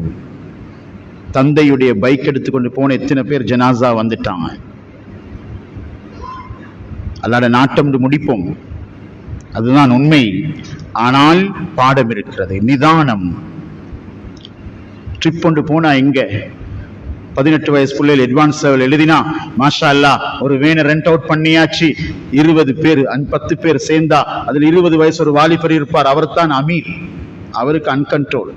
தந்தையுடைய பைக் எடுத்துக்கொண்டு போன எத்தனை பேர் ஜனாசா வந்துட்டாங்க. அல்லாட நாட்டம் முடிப்போம், அதுதான் உண்மை. ஆனால் பாடம் இருக்கிறது, நிதானம். ட்ரிப் கொண்டு போனா எங்க 18 வயசு பிள்ளைகள் அட்வான்ஸ் லெவல் எழுதினா மாஷா அல்லாஹ் ஒரு வேனை ரெண்ட் அவுட் பண்ணியாச்சு. 20 பேர் 10 பேர் சேர்ந்தா அதுல 20 வயசு ஒரு வாலிபர் இருப்பார், அவர் தான் அமீர். அவருக்கு அன்கண்ட்ரோல்.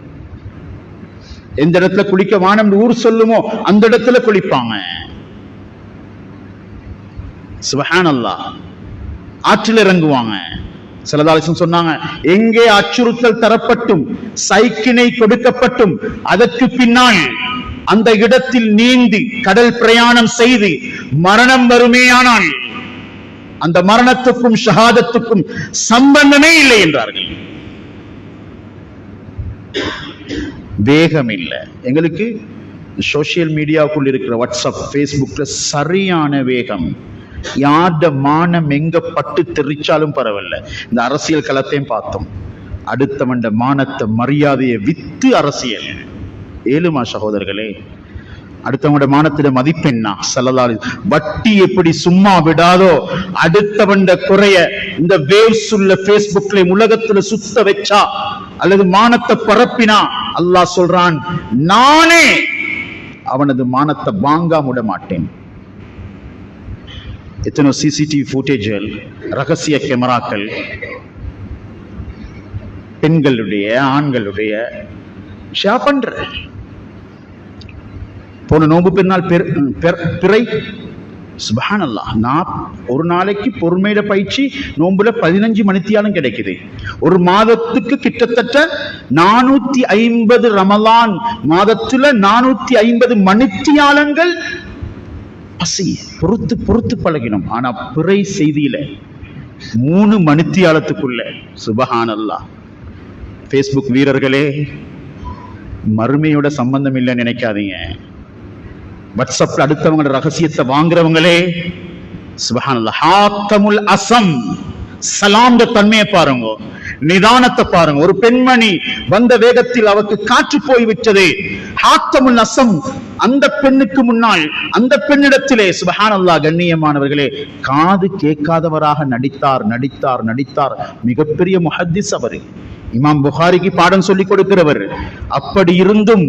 எந்த இடத்துல குளிக்க வானம் ஊர் சொல்லுமோ அந்த இடத்துல குளிப்பாங்க. சுப்ஹானல்லாஹ். ஆற்றில் இறங்குவாங்க. ஸல்லல்லாஹு சொன்னாங்க, எங்கே அச்சுறுத்தல் தரப்பட்டும் சைக்கினை கொடுக்கப்பட்டும் அதற்கு பின்னால் அந்த இடத்தில் நீந்தி கடல் பிரயாணம் செய்து மரணம் வருமேயானால் அந்த மரணத்துக்கும் ஷஹாதத்துக்கும் சம்பந்தமே இல்லை என்றார்கள். வேகம் இல்லை. எங்களுக்கு சோசியல் மீடியாவுக்குள் இருக்கிற வாட்ஸ்அப், ஃபேஸ்புக்ல சரியான வேகம். யார்ட மானம் எங்க பட்டு தெரிச்சாலும் பரவாயில்ல. இந்த அரசியல் களத்தையும் பார்த்தோம். அடுத்தவண்ட மானத்தை மரியாதையை வித்து அரசியல். ஏழுமா சகோதரர்களே. அடுத்தவங்களோட மானத்திட மதிப்பெண்ணா ஸல்லல்லாஹு. வட்டி எப்படி சும்மா விடாதோ அடுத்தவண்ட குறைய இந்த வேவ்ஸ் உள்ள ஃபேஸ்புக்ல உலகத்துல சுத்த வச்சா அல்லது மானத்தை பரப்பினா அல்லாஹ் சொல்றான், நானே அவனது மானத்தை வாங்காம விட மாட்டேன். எத்தனை சிசிடிவி ஃபுட்டேஜ்கள், ரகசிய கேமராக்கள், பெண்களுடைய ஆண்களுடைய ஷேர் பண்ற. போன நோன்பு பெருநாள் பிறை சுப்ஹானல்லாஹ். நான் ஒரு நாளைக்கு பொறுமையில பயிற்சி நோன்புல 15 மணித்தியாலும் கிடைக்குது. ஒரு மாதத்துக்கு கிட்டத்தட்ட 450 ரமலான் மாதத்துல 450 மணித்தியாலங்கள் பசி பொறுத்து பொறுத்து பழகினோம். ஆனா பிறை செய்தியில 3 மணித்தியாலத்துக்குள்ள சுப்ஹானல்லாஹ். ஃபேஸ்புக் வீரர்களே, மறுமையோட சம்பந்தம் இல்லைன்னு நினைக்காதீங்க. வாட்ஸ்அப்ல அடுத்தவங்க ரகசியத்தை வாங்குறவங்களே சுப்ஹானல்லாஹ். ஹாத்தமுல் அஸம். சலாம் தன்மையை பாருங்க, நிதானத்தை பாருங்க. ஒரு பெண்மணி வந்த வேகத்தில் அவருக்கு காற்று போய் விட்டது. ஹாத்தமுல் அஸம். அந்த பெண்ணுக்கு முன்னால் அந்த பெண்ணிடத்திலே சுப்ஹானல்லாஹ் கண்ணியமானவர்களே காது கேட்காதவராக நடித்தார் நடித்தார் நடித்தார். மிகப்பெரிய முஹத்திஸ் அவர். இமாம் புகாரிக்கு பாடம் சொல்லிக் கொடுக்கிறவர். அப்படி இருந்தும்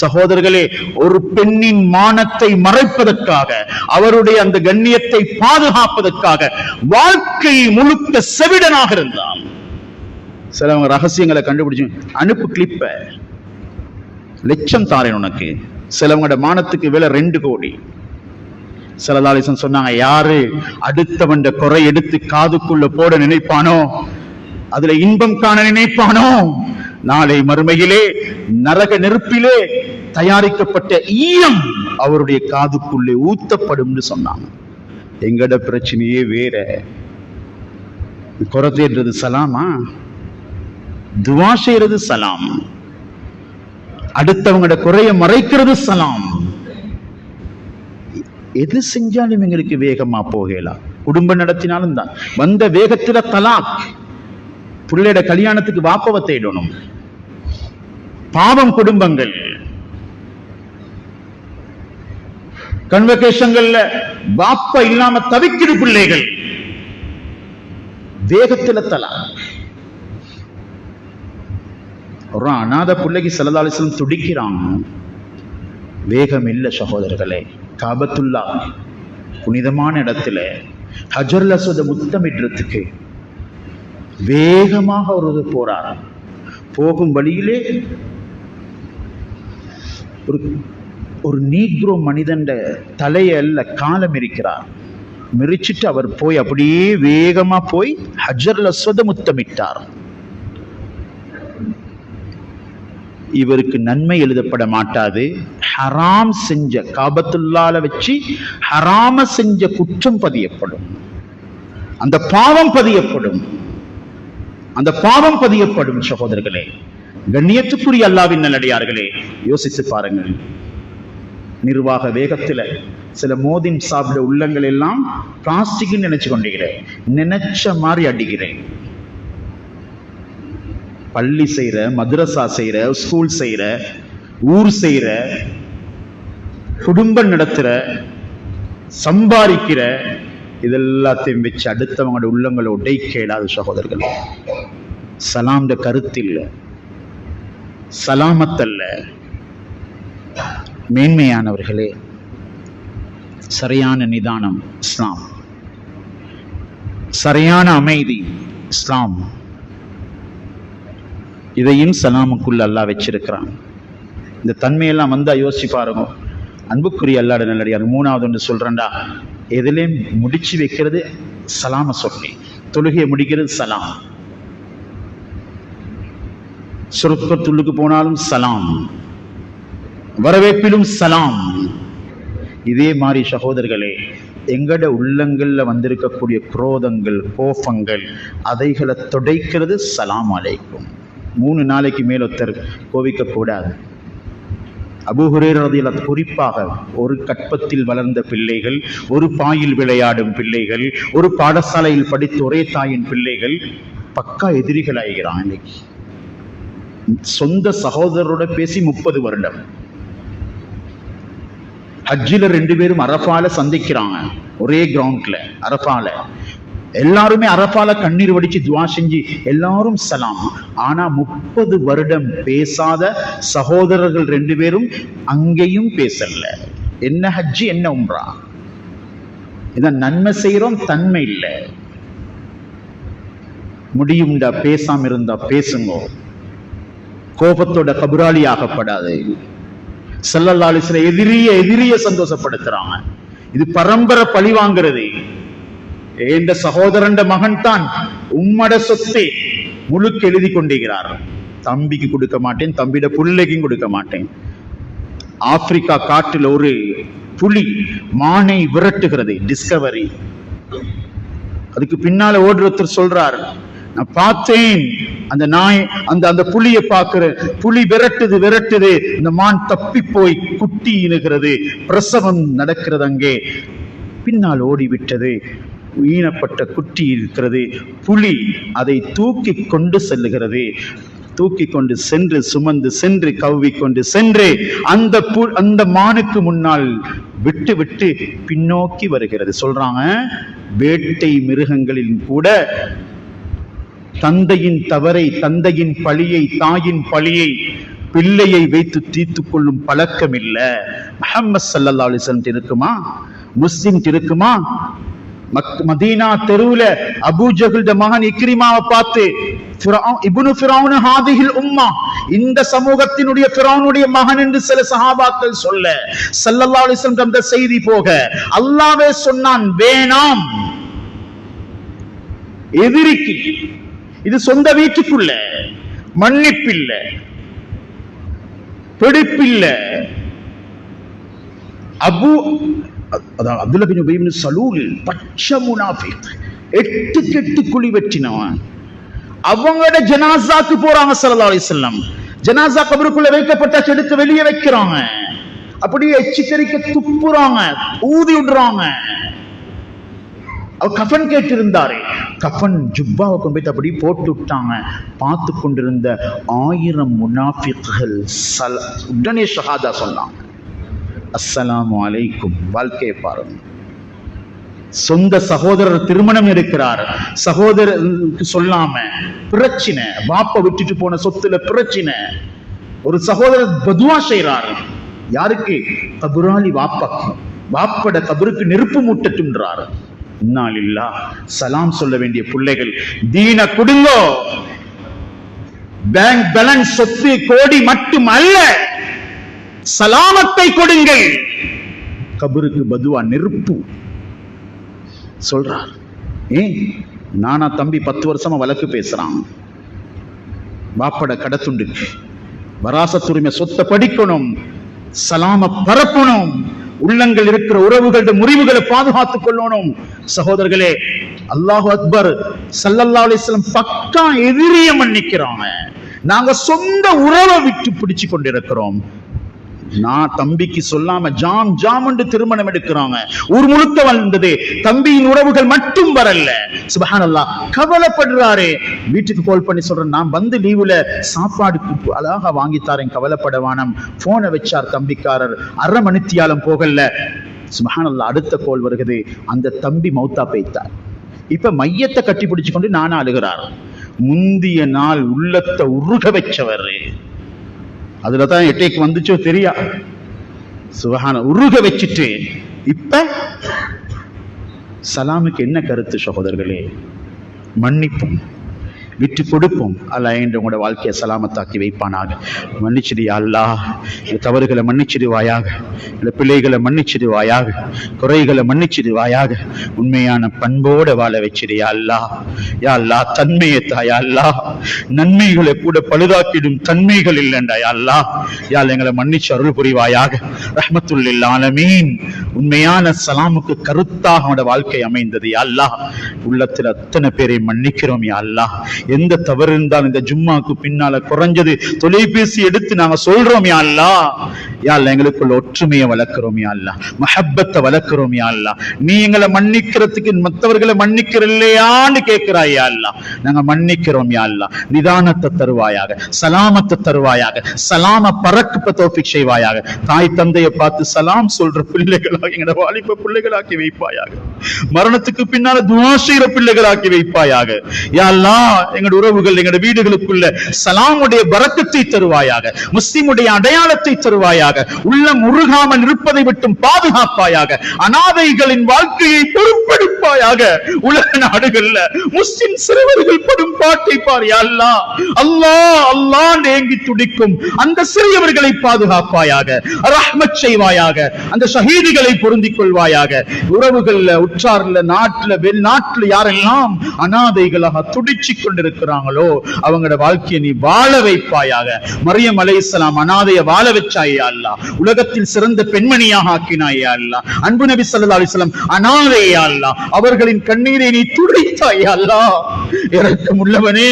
சகோதரர்களே, ஒரு பெண்ணின் மானத்தை மறைப்பதற்காக, அவருடைய அந்த கண்ணியத்தை பாதுகாப்பதற்காக வாழ்க்கை முழுக்க செவிடனாக இருந்தார். சிலவங்க ரகசியங்களை கண்டுபிடிச்சு அனுப்பு கிளிப்ப, லட்சம் தாரேன் உனக்கு. சிலவங்களோட மானத்துக்கு விலை 2 கோடி. ஸல்லல்லாஹு அலைஹி வஸல்லம் சொன்னாங்க, யாரு அடுத்தவண்ட குறை எடுத்து காதுக்குள்ள போட நினைப்பானோ, அதுல இன்பம் காண நினைப்பானோ, நாளை மறுமையிலே நரக நெருப்பிலே தயாரிக்கப்பட்ட ஈயம் அவருடைய காதுக்குள்ளே ஊத்தப்படும் சொன்னாங்க. எங்கட பிரச்சனையே வேற. குறைன்றது சலாமா? துவா செய்யறது சலாம். அடுத்தவங்களோட குறைய மறைக்கிறது சலாம். எது செஞ்சாலும் எங்களுக்கு வேகமா போகலாம். குடும்பம் நடத்தினாலும் தான். வந்த வேகத்துல தலாக். பிள்ளையோட கல்யாணத்துக்கு வாப்பவ தேடணும். பாவம் குடும்பங்கள், கன்வகேஷன்கள்ல பாப்பா இல்லாம தவிக்கிற பிள்ளைகள், வேகத்துல தலா. ஒரு அநாத பிள்ளைக்கு ஸல்லல்லாஹு அலைஹி வஸல்லம் துடிக்கிறாங்க. வேகம் இல்ல சகோதரர்களே. காபத்துல்லா புனிதமான இடத்துல ஹஜருல் அஸ்வத முத்தமிடுறதுக்கு வேகமாக ஒரு போறார். போகும் வழியிலே ஒரு நீக்ரோ மனிதன் தலையல்ல காலம் இருக்கிறார். மிரிச்சிட்டு அவர் போய் அப்படியே வேகமா போய் ஹஜருல் அஸ்வத முத்தமிட்டார். இவருக்கு நன்மை எழுதப்பட மாட்டாது. ஹராம் செஞ்ச, காபத்துல்லால வச்சு ஹராம செஞ்ச குற்றம் பதியப்படும், அந்த பாவம் பதியப்படும், அந்த பாவம் பதியப்படும். சகோதரர்களே, கண்ணியத்துக்குரிய அல்லாஹ்வின் நல்லடியார்களே, யோசித்து பாருங்கள். நிர்வாக வேகத்துல சில மோதின் சாப்பிட உள்ளங்கள் எல்லாம் பிளாஸ்டிக் நினைச்சு கொண்டிருக்கிறேன், நினைச்ச மாதிரி அடிக்கிறேன். பள்ளி செய்யற, மദ്രസா செய்யற, ஸ்கூல் செய்யற, ஊர் செய்யற, குடும்பம் நடத்துற, சம்பாதிக்கிற, இதெல்லாத்தையும் வச்சு அடுத்தவங்களோட உள்ளங்களை உடைக்க இயலாத சகோதரர்கள். சலாம்ட கருத்தில் சலாமத்தல்ல. மேன்மையானவர்களே, சரியான நிதானம் இஸ்லாம், சரியான அமைதி இஸ்லாம். இதையும் சலாமுக்குள்ள அல்லாஹ் வச்சிருக்கிறான். இந்த தன்மையெல்லாம் வந்தா யோசிச்சு பாருங்க. அன்புக்குரிய அல்லாஹ்வுடைய நல்லடியார், மூணாவது ஒன்று சொல்றேன்டா, எதுலேயும் முடிச்சு வைக்கிறது சலாம சொல்லி, தொழுகையை முடிக்கிறது சலாம். சொர்க்கத்துள்ளுக்கு போனாலும் சலாம், வரவேற்பிலும் சலாம். இதே மாதிரி சகோதரர்களே, எங்கட உள்ளங்கள்ல வந்திருக்கக்கூடிய குரோதங்கள், கோபங்கள், அதைகளை துடைக்கிறது சலாம் அலைக்கும். 3 நாளைக்கு மேல் ஒருத்தர் கோவிக்க கூடாது. அபூ ஹுரைரா ரலியல்லாஹு அன்ஹு குறிப்பாக ஒரு கற்பத்தில் வளர்ந்த பிள்ளைகள், ஒரு பாயில் விளையாடும் பிள்ளைகள், ஒரு பாடசாலையில் படித்த ஒரே தாயின் பிள்ளைகள் பக்கா எதிரிகள் ஆகிறான். இன்னைக்கு சொந்த சகோதரரோட பேசி 30 வருடம். ஹஜ்ஜில 2 பேரும் அரஃபால சந்திக்கிறாங்க, ஒரே கிரவுண்ட்ல அரஃபால. எல்லாருமே அரஃபால கண்ணீர் வடிச்சு துவா செஞ்சு எல்லாரும் சலாம். ஆனா 30 வருடம் பேசாத சகோதரர்கள் 2 பேரும் அங்கேயும் பேசல. என்ன ஹஜ்ஜி, என்ன உம்ரா? இதான் நன்மை செய்யறோம், தன்மை இல்லை. முடியும்டா பேசாம இருந்தா பேசுங்க. கோபத்தோட கபுராளி ஆகப்படாது. ஸல்லல்லாஹு அலைஹி வஸல்லம் எதிரிய சந்தோஷப்படுத்துறாங்க. இது பரம்பரை பழி வாங்குறது. இந்த சகோதரன் மகன் தான் உம்மட சொத்தை முழுக்க எழுதி கொண்டிருக்கிறார். தம்பிக்கு கொடுக்க மாட்டேன், தம்பிட புள்ளைக்கும் கொடுக்க மாட்டேன். ஆப்பிரிக்கா காட்டில் ஒரு புலி மானை விரட்டுகிறது, டிஸ்கவரி. அதுக்கு பின்னால ஓடுறவர் சொல்றார், நான் பார்த்தேன் அந்த நாய், அந்த புலியை பார்க்கிறேன், புலி விரட்டுது, இந்த மான் தப்பி போய் குட்டி இணுகிறது, பிரசவம் நடக்கிறது. அங்கே பின்னால் ஓடிவிட்டது, ஈனப்பட்ட குட்டி இருக்கிறது. புலி அதை தூக்கி கொண்டு செல்லுகிறது. தூக்கி கொண்டு சென்று, சுமந்து சென்று, கவ்வி கொண்டு சென்று அந்த மானுக்கு முன்னால் விட்டு விட்டு பின்னோக்கி வருகிறது. சொல்றாங்க, வேட்டை மிருகங்களில் கூட தந்தையின் தவறை, தந்தையின் பழியை, தாயின் பழியை பிள்ளையை வைத்து தீர்த்து கொள்ளும் பழக்கம் இல்ல. முஹம்மது ஸல்லல்லாஹு அலைஹி வஸல்லம் இருக்குமா? முஸ்லிம் இருக்குமா? மதீனா தெருவுல அபூ ஜஹல் மகன் இக்ரிமாவை பார்த்து, இப்னு ஃபிரௌன் ஹாதிஹில் உம்மா, இந்த சமூகத்தினுடைய ஃபிரௌனுடைய மகன் என்று சில சஹாபாக்கள் சொல்ல, ஸல்லல்லாஹு அலைஹி வஸல்லம் அந்த செய்தி போக அல்லாஹ்வே சொன்னான், வேணாம். எதிரிக்கு இது சொந்த வீட்டுக்குள்ள மன்னிப்பில்ல, பிடிப்பில்ல. அப்துல்லா பின் உபை பின் சலூல் பச்சை முனாஃபிக், 8 குழி வெட்டினவன். அவங்களோட ஜனாசாக்கு போறாங்க ஸல்லல்லாஹு அலைஹி வஸல்லம். ஜனாசா கபருக்குள்ள வைக்கப்பட்டாச்சு, எடுத்து வெளியே வைக்கிறாங்க. அப்படியே எச்சிக்கரிக்க துப்புறாங்க, ஊதி விடுறாங்க. அவர் கஃபன் கேட்டிருந்தாரே, கஃபன் ஜுப்பாவை கொண்டு போய் அப்படி போட்டு விட்டாங்க. பார்த்து கொண்டிருந்த 1000 முனாஃபிக்குகள் உடனே ஷஹாதா சொன்னாங்க. அஸ்ஸலாமு அலைக்கும். வாழ்க்கையை பாருங்க. சொந்த சகோதரர் திருமணம் இருக்கிறார், சகோதரருக்கு சொல்லாம பிரச்சனை, வாப்ப விட்டுட்டு போன சொத்துல பிரச்சனை. ஒரு சகோதரர் பதுவா செய்யறாரு. யாருக்கு? கபுராலி வாப்பாக்கு. வாப்பட கபருக்கு நெருப்பு மூட்டட்டுன்றாரு. இன்னாலில்லா. சலாம் சொல்ல வேண்டிய பிள்ளைகள், தீன கொடுங்கோ. பேங்க் பேலன்ஸ் சொத்து கோடி மட்டும் அல்ல, சலாமத்தை கொடுங்கள். கபருக்கு பதுவா நெருப்பு சொல்றார். ஏன்? நானா தம்பி 10 வருஷமா வழக்கு பேசுறான். வாப்பட கடத்துண்டுக்கு வராசத்துரிமை சொத்தை படிக்கணும், சலாம பரப்பணும், உள்ளங்கள் இருக்கிற உறவுகளுடைய முறிவுகளை பாதுகாத்துக் கொள்ளணும். சகோதரர்களே, அல்லாஹு அக்பர். ஸல்லல்லாஹு அலைஹி வஸல்லம் பக்கா எதிரிய மன்னிக்கிறாங்க. நாங்க சொந்த உறவை விட்டு பிடிச்சு கொண்டிருக்கிறோம். நான் தம்பிக்கு சொல்லாம ஜாம் என்று திருமணம் எடுக்கிறாங்க. ஊர் முழுக்க வந்தது. தம்பியின் உறவுகள் மட்டும் வரல. சுப்ஹானல்லாஹ். கவலைப்படுறாரு. வீட்டுக்கு கால் பண்ணி சொல்றேன், நான் வந்து லீவுல சாப்பாடு அழகா வாங்கித்தாரேன், கவலைப்படவானம். போனை வச்சார் தம்பிக்காரர். அரை மணித்தியாலம் போகல. சுப்ஹானல்லாஹ். அடுத்த கோல் வருகிறது. அந்த தம்பி மௌத்தா போய்த்தார். இப்ப மையத்தை கட்டி பிடிச்சு கொண்டு நானா அழுகிறார். முந்திய நாள் உள்ளத்தை உருக வச்சவர். அதுலதான் எட்டேக்கு வந்துச்சோ தெரியா. சுபஹான. உருக வச்சுட்டு இப்ப சலாமுக்கு என்ன கருத்து சகோதரர்களே? மன்னிப்போம், விட்டு கொடுப்போம். அல்லாஹ் உங்களோட வாழ்க்கையை சலாமத்தாக்கி வைப்பானாக. மன்னிச்சிடு யா அல்லாஹ். தவறுகளை மன்னிச்சிடுவாயாக, பிள்ளைகளை மன்னிச்சிடுவாயாக, குறைகளை மன்னிச்சிடுவாயாக. உண்மையான பண்போட வாழ வச்சிடு யா அல்லாஹ். யா அல்லாஹ், தன்மையை தாயா அல்லாஹ். நன்மைகளை கூட பழுதாக்கிடும் தன்மைகள் இல்லைண்டா யா அல்லாஹ். யா அல்லாஹ், எங்களை மன்னிச்சு அருள் புரிவாயாக. ரஹ்மத்துல் லில் ஆலமீன். உண்மையான சலாமுக்கு கருத்தாக அவனோட வாழ்க்கை அமைந்தது யா அல்லாஹ். உள்ளத்தில் அத்தனை பேரை மன்னிக்கிறோம் யா அல்லாஹ். எந்த தவறு இருந்தாலும் இந்த ஜும்மாக்கு பின்னால குறைஞ்சது தொலைபேசி எடுத்து நாங்க சொல்றோம் யா அல்லாஹ். யா அல்லாஹ், எங்களுக்குள்ள ஒற்றுமையை வளர்க்கிறோம் யா அல்லாஹ், மஹப்பத்தை வளர்க்கிறோம் யா அல்லாஹ். நீ எங்களை மன்னிக்கிறதுக்கு மற்றவர்களை மன்னிக்கிற இல்லையான்னு கேட்கிறாய் யா அல்லாஹ். நாங்க மன்னிக்கிறோம் யா அல்லாஹ். நிதானத்தை தருவாயாக, சலாமத்தை தருவாயாக, சலாம பறக்க தௌஃபீக் செய்வாயாக. தாய் தந்தையை பார்த்து சலாம் சொல்ற பிள்ளைகளாக எங்களோட வாலிப பிள்ளைகளாக்கி வைப்பாயாக. மரணத்துக்கு பின்னால துஆ செய்யற பிள்ளைகளாக்கி வைப்பாயாக. யா அல்லாஹ், எங்களுடைய உறவுகள், எங்களுடைய வீடுகளுக்குள்ள சலாமுடைய பரக்கத்தை தருவாயாக, முஸ்லிமுடைய அடையாளத்தை தருவாயாக. உள்ளம் உருகாமல் இருப்பதை விட்டும் பாதுகாப்பாயாக. அனாதைகளின் வாழ்க்கையை பொறுப்பெடுப்பாயாக. உலக நாடுகள்ல முஸ்லிம் சிறுவர்கள் படும் பாட்டை பார் யா அல்லாஹ். அல்லாஹ் அல்லாஹ் ஏங்கி துடிக்கும் அந்த சிறியவர்களை பாதுகாப்பாயாக, ரஹ்மத் செய்வாயாக. அந்த ஷஹீதுகளை பொருந்திக் கொள்வாயாக. உறவுகள்ல, உற்றார்ல, நாட்டுல, வெளிநாட்டுல யாரெல்லாம் அனாதைகளாக துடிச்சு கொண்டிருக்கிறாங்களோ அவங்களோட வாழ்க்கையை நீ வாழ வைப்பாயாக. மரியம் அலைஹிஸ்ஸலாம் அனாதையை வாழ வச்சாய் யா அல்லாஹ். உலகத்தில் சிறந்த பெண்மணியாக ஆக்கினாய் யா அல்லாஹ். அன்பு நபி ஸல்லல்லாஹு அலைஹி வஸல்லம் அனாதை யா அல்லாஹ். அவர்களின் கண்ணீரை நீ துடைத்தாய் யா அல்லாஹ். இரக்கமுள்ளவனே,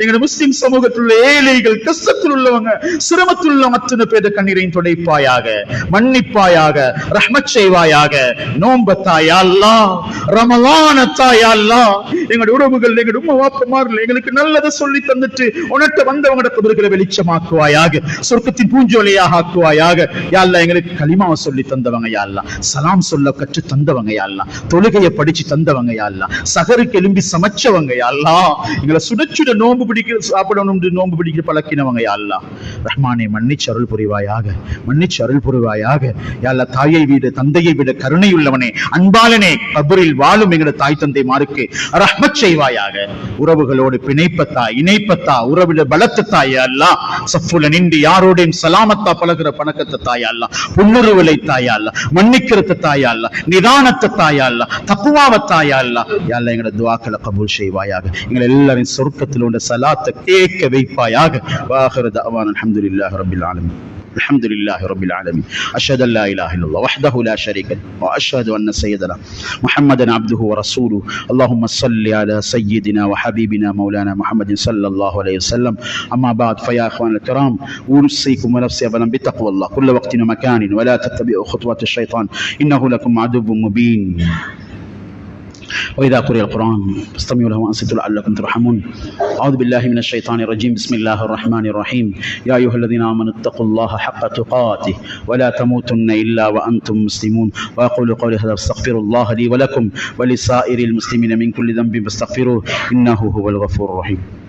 எங்க முஸ்லிம் சமூகத்தில் உள்ள ஏழைகள், கஷ்டத்தில் உள்ளவங்க, சிரமத்தில் உள்ள மற்ற பேத கண்ணீரையும் துடைப்பாயாக, மன்னிப்பாயாக, ரஹ்மத் செய்வாயாக. நோம்பத்தாய் யா அல்லாஹ், ரமலானத்தாய் யா அல்லாஹ். எங்களுடைய உறவுகள், எங்களுடைய உம்மா வாப்பமார்கள் எங்களுக்கு நல்லதை சொல்லி தந்துட்டு உனக்கு வந்தவங்களோட கபர்களை வெளிச்சமாக்குவாயாக, சொர்க்கத்தின் பூஞ்சோலையாக ஆக்குவாயாக. யா அல்லாஹ், எங்களுக்கு கலிமாவை சொல்லி தந்தவங்க யா அல்லாஹ், சலாம் சொல்ல கற்று தந்தவங்க யா அல்லாஹ், தொழுகையை படிச்சு தந்தவங்க யா அல்லாஹ், சகருக்கு எலும்பி சமைச்சவங்க யா அல்லாஹ், எங்களை சுடச்சுட நோன்பு பிடிக்கிற சாப்பிடணும் நோன்பு பிடிக்கிற பழக்கினவங்க யா அல்லாஹ். ரஹ்மானே, மன்னிச்சு அருள் புரிவாயாக, மன்னிச்சு அருள் புரிவாயாக. யா அல்லாஹ், தாயை விட தந்தையை விட கருணை உள்ளவனே, அன்பாளனே, கபரில் வாழும் எங்களுடைய தாய் தந்தை மாருக்கு ரஹ்மத் செய்வாயாக. உறவுகளோடு பிணைப்பத்தா, இணைப்பத்தா, உறவிட பலத்தத்தா யா அல்லாஹ். சஃபுல நின்று யாரோடையும் சலாமத்தா பழகுற பணக்கத்தை தாயா அல்லாஹ், புன்னுருவலை தாயா அல்லாஹ், மன்னிக்கிறத தாயா அல்லாஹ், நிதானத்தை தாயா அல்லாஹ், தக்வாவை தாயா அல்லாஹ். யா அல்லாஹ், எங்களோட துஆக்களை கபூல் செய்வாயாக. எங்களை எல்லாரும் சொர்க்கத்தில் உள்ள சலாத்தை கேட்க வைப்பாயாக. வாஹிரு தஅவானா அல்ஹம்துலில்லாஹி ரப்பில் ஆலமீன். الحمد لله رب العالمين. أشهد أن لا إله إلا الله وحده لا شريك له وأشهد أن سيدنا محمدا عبده ورسوله. اللهم صل على سيدنا وحبيبنا مولانا محمد صلى الله عليه وسلم. أما بعد، فيا أخوان الكرام، أوصيكم ونفسي أولا بتقوى الله كل وقت ومكان، ولا تتبعوا خطوات الشيطان إنه لكم عدو مبين. وإذا قرئ القرآن فاستمعوا له وأنصتوا لعلكم ترحمون. أعوذ بالله من الشيطان الرجيم. بسم الله الرحمن الرحيم. يا أيها الذين آمنوا اتقوا الله حق تقاته ولا تموتن إلا وأنتم مسلمون. وأقول قولي هذا واستغفر الله لي ولكم ولسائر المسلمين من كل ذنب فاستغفروه إنه هو الغفور الرحيم.